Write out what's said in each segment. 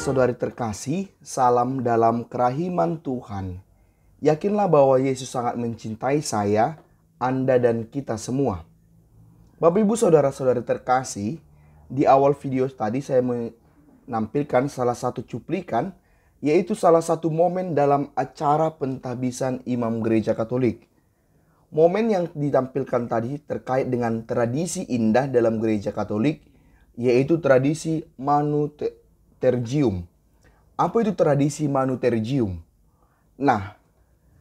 saudara-saudari terkasih, salam dalam kerahiman Tuhan. Yakinlah bahwa Yesus sangat mencintai saya, Anda dan kita semua. Bapak Ibu saudara-saudari terkasih, di awal video tadi saya menampilkan salah satu cuplikan, yaitu salah satu momen dalam acara pentahbisan imam gereja Katolik. Momen yang ditampilkan tadi terkait dengan tradisi indah dalam gereja Katolik, yaitu tradisi Manutergium. Apa itu tradisi Manutergium? Nah,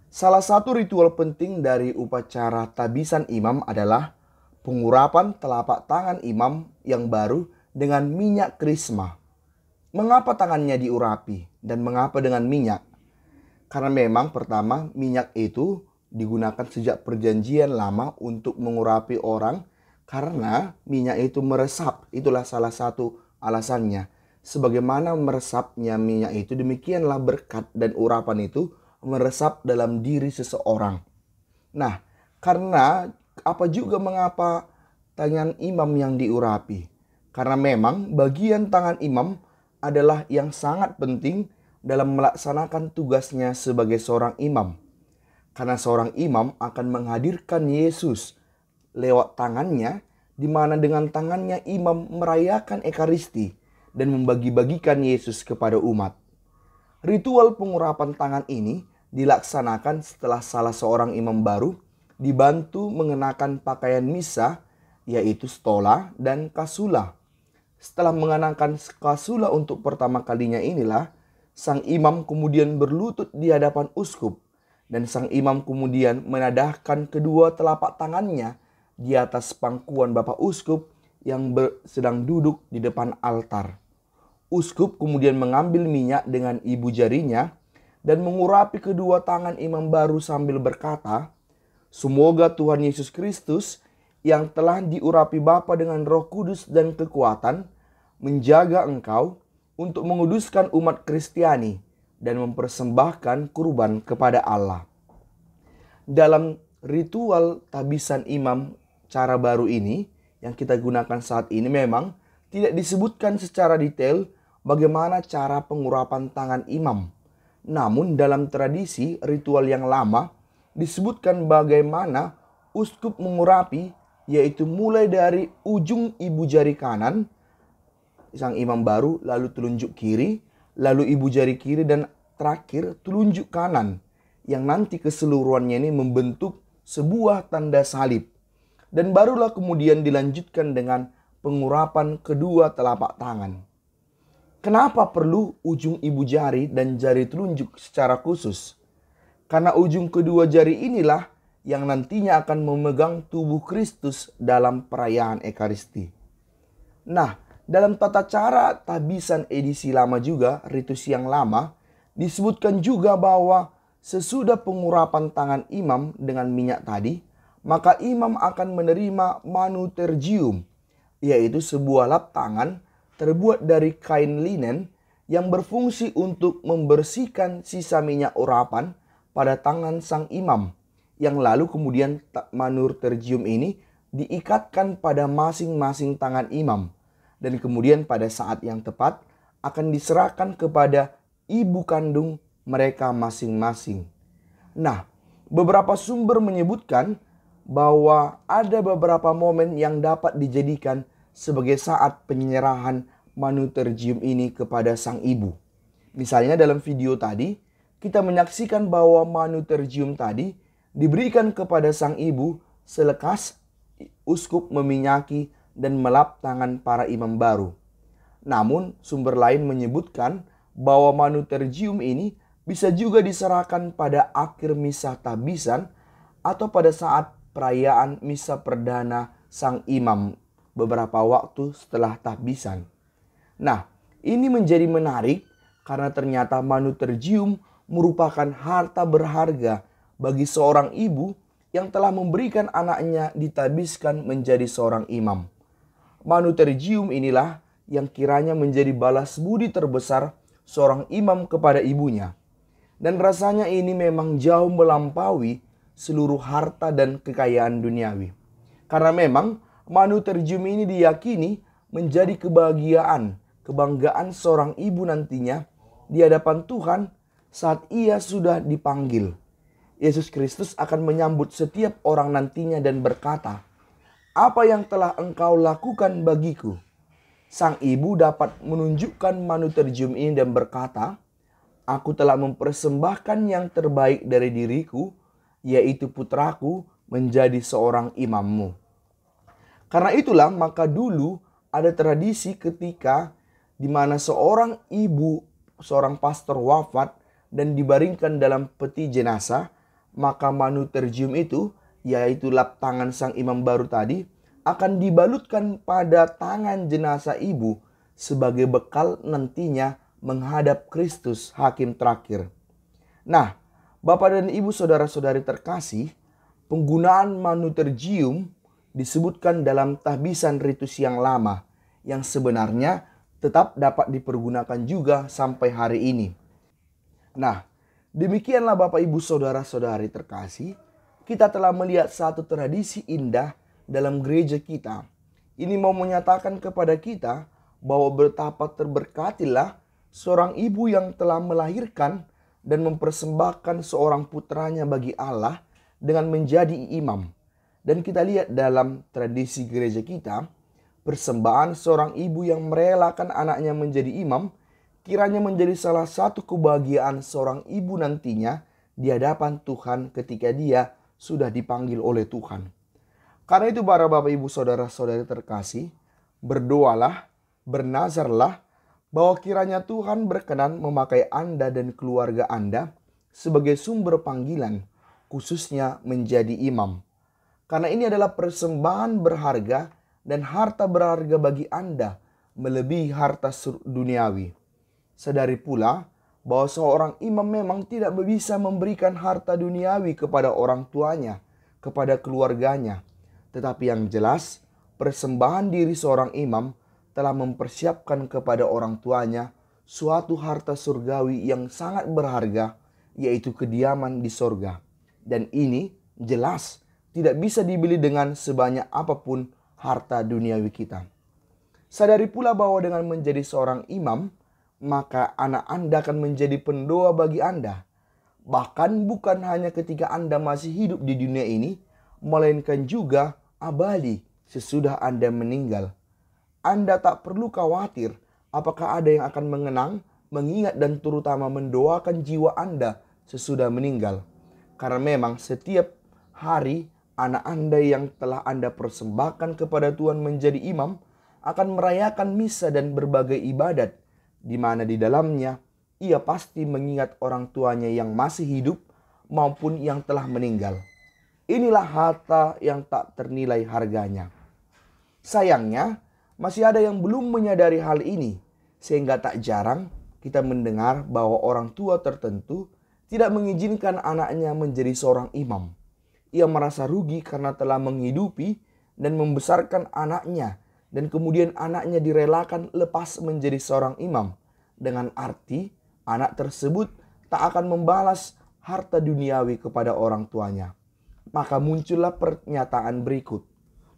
salah satu ritual penting dari upacara tabisan imam adalah pengurapan telapak tangan imam yang baru dengan minyak krisma. Mengapa tangannya diurapi dan mengapa dengan minyak? Karena memang pertama minyak itu digunakan sejak perjanjian lama untuk mengurapi orang karena minyak itu meresap. Itulah salah satu alasannya. Sebagaimana meresapnya minyak itu, demikianlah berkat dan urapan itu meresap dalam diri seseorang. Nah, karena apa juga mengapa tangan imam yang diurapi? Karena memang bagian tangan imam adalah yang sangat penting dalam melaksanakan tugasnya sebagai seorang imam. Karena seorang imam akan menghadirkan Yesus lewat tangannya, di mana dengan tangannya imam merayakan Ekaristi dan membagi-bagikan Yesus kepada umat. Ritual pengurapan tangan ini dilaksanakan setelah salah seorang imam baru dibantu mengenakan pakaian misa, yaitu stola dan kasula. Setelah mengenakan kasula untuk pertama kalinya inilah, sang imam kemudian berlutut di hadapan uskup, dan sang imam kemudian menadahkan kedua telapak tangannya di atas pangkuan Bapak Uskup yang sedang duduk di depan altar. Uskup kemudian mengambil minyak dengan ibu jarinya dan mengurapi kedua tangan imam baru sambil berkata, "Semoga Tuhan Yesus Kristus yang telah diurapi Bapa dengan Roh Kudus dan kekuatan menjaga engkau untuk menguduskan umat Kristiani dan mempersembahkan kurban kepada Allah." Dalam ritual tabisan imam cara baru ini yang kita gunakan saat ini memang tidak disebutkan secara detail bagaimana cara pengurapan tangan imam. Namun dalam tradisi ritual yang lama disebutkan bagaimana uskup mengurapi, yaitu mulai dari ujung ibu jari kanan sang imam baru, lalu telunjuk kiri, lalu ibu jari kiri, dan terakhir telunjuk kanan, yang nanti keseluruhannya ini membentuk sebuah tanda salib. Dan barulah kemudian dilanjutkan dengan pengurapan kedua telapak tangan. Kenapa perlu ujung ibu jari dan jari telunjuk secara khusus? Karena ujung kedua jari inilah yang nantinya akan memegang tubuh Kristus dalam perayaan Ekaristi. Nah, dalam tata cara tabisan edisi lama juga, ritus yang lama, disebutkan juga bahwa sesudah pengurapan tangan imam dengan minyak tadi, maka imam akan menerima Manutergium, yaitu sebuah lap tangan terbuat dari kain linen yang berfungsi untuk membersihkan sisa minyak urapan pada tangan sang imam, yang lalu kemudian Manutergium ini diikatkan pada masing-masing tangan imam. Dan kemudian pada saat yang tepat akan diserahkan kepada ibu kandung mereka masing-masing. Nah, beberapa sumber menyebutkan bahwa ada beberapa momen yang dapat dijadikan sebagai saat penyerahan Manutergium ini kepada sang ibu. Misalnya dalam video tadi, kita menyaksikan bahwa Manutergium tadi diberikan kepada sang ibu selekas uskup meminyaki dan melap tangan para imam baru. Namun sumber lain menyebutkan bahwa Manutergium ini bisa juga diserahkan pada akhir misa tabisan atau pada saat perayaan misa perdana sang imam beberapa waktu setelah tabisan. Nah, ini menjadi menarik karena ternyata Manutergium merupakan harta berharga bagi seorang ibu yang telah memberikan anaknya ditabiskan menjadi seorang imam. Manutergium inilah yang kiranya menjadi balas budi terbesar seorang imam kepada ibunya. Dan rasanya ini memang jauh melampaui seluruh harta dan kekayaan duniawi. Karena memang Manutergium ini diyakini menjadi kebahagiaan kebanggaan seorang ibu nantinya di hadapan Tuhan saat ia sudah dipanggil. Yesus Kristus akan menyambut setiap orang nantinya dan berkata, "Apa yang telah engkau lakukan bagiku?" Sang ibu dapat menunjukkan manutergium ini dan berkata, "Aku telah mempersembahkan yang terbaik dari diriku, yaitu putraku, menjadi seorang imammu." Karena itulah maka dulu ada tradisi ketika di mana seorang ibu, seorang pastor wafat dan dibaringkan dalam peti jenazah, maka manutergium itu, yaitu lap tangan sang imam baru tadi, akan dibalutkan pada tangan jenazah ibu sebagai bekal nantinya menghadap Kristus hakim terakhir. Nah, Bapak dan Ibu saudara-saudari terkasih, penggunaan manutergium disebutkan dalam tahbisan ritus yang lama yang sebenarnya tetap dapat dipergunakan juga sampai hari ini. Nah, demikianlah Bapak Ibu saudara-saudari terkasih, kita telah melihat satu tradisi indah dalam gereja kita. Ini mau menyatakan kepada kita bahwa betapa terberkatilah seorang ibu yang telah melahirkan dan mempersembahkan seorang putranya bagi Allah dengan menjadi imam. Dan kita lihat dalam tradisi gereja kita, persembahan seorang ibu yang merelakan anaknya menjadi imam kiranya menjadi salah satu kebahagiaan seorang ibu nantinya di hadapan Tuhan ketika dia sudah dipanggil oleh Tuhan. Karena itu para Bapak Ibu saudara-saudari terkasih, berdoalah, bernazarlah bahwa kiranya Tuhan berkenan memakai Anda dan keluarga Anda sebagai sumber panggilan, khususnya menjadi imam. Karena ini adalah persembahan berharga dan harta berharga bagi Anda melebihi harta duniawi. Sadari pula bahwa seorang imam memang tidak bisa memberikan harta duniawi kepada orang tuanya, kepada keluarganya. Tetapi yang jelas, persembahan diri seorang imam telah mempersiapkan kepada orang tuanya suatu harta surgawi yang sangat berharga, yaitu kediaman di sorga. Dan ini jelas tidak bisa dibeli dengan sebanyak apapun harta duniawi kita. Sadari pula bahwa dengan menjadi seorang imam, maka anak Anda akan menjadi pendoa bagi Anda. Bahkan bukan hanya ketika Anda masih hidup di dunia ini, melainkan juga abadi sesudah Anda meninggal. Anda tak perlu khawatir apakah ada yang akan mengenang, mengingat dan terutama mendoakan jiwa Anda sesudah meninggal. Karena memang setiap hari anak Anda yang telah Anda persembahkan kepada Tuhan menjadi imam akan merayakan misa dan berbagai ibadat, di mana di dalamnya ia pasti mengingat orang tuanya yang masih hidup maupun yang telah meninggal. Inilah harta yang tak ternilai harganya. Sayangnya, masih ada yang belum menyadari hal ini, sehingga tak jarang kita mendengar bahwa orang tua tertentu tidak mengizinkan anaknya menjadi seorang imam. Ia merasa rugi karena telah menghidupi dan membesarkan anaknya, dan kemudian anaknya direlakan lepas menjadi seorang imam, dengan arti anak tersebut tak akan membalas harta duniawi kepada orang tuanya. Maka muncullah pernyataan berikut,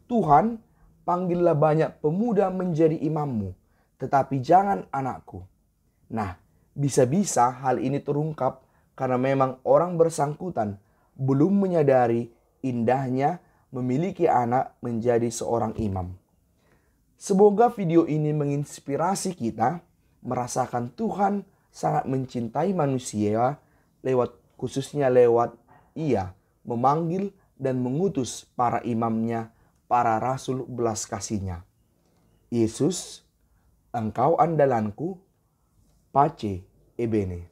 "Tuhan, panggillah banyak pemuda menjadi imammu, tetapi jangan anakku." Nah, bisa-bisa hal ini terungkap karena memang orang bersangkutan belum menyadari indahnya memiliki anak menjadi seorang imam. Semoga video ini menginspirasi kita merasakan Tuhan sangat mencintai manusia khususnya lewat ia memanggil dan mengutus para imamnya, para rasul belas kasihnya. Yesus, Engkau andalanku, Pace Ebene.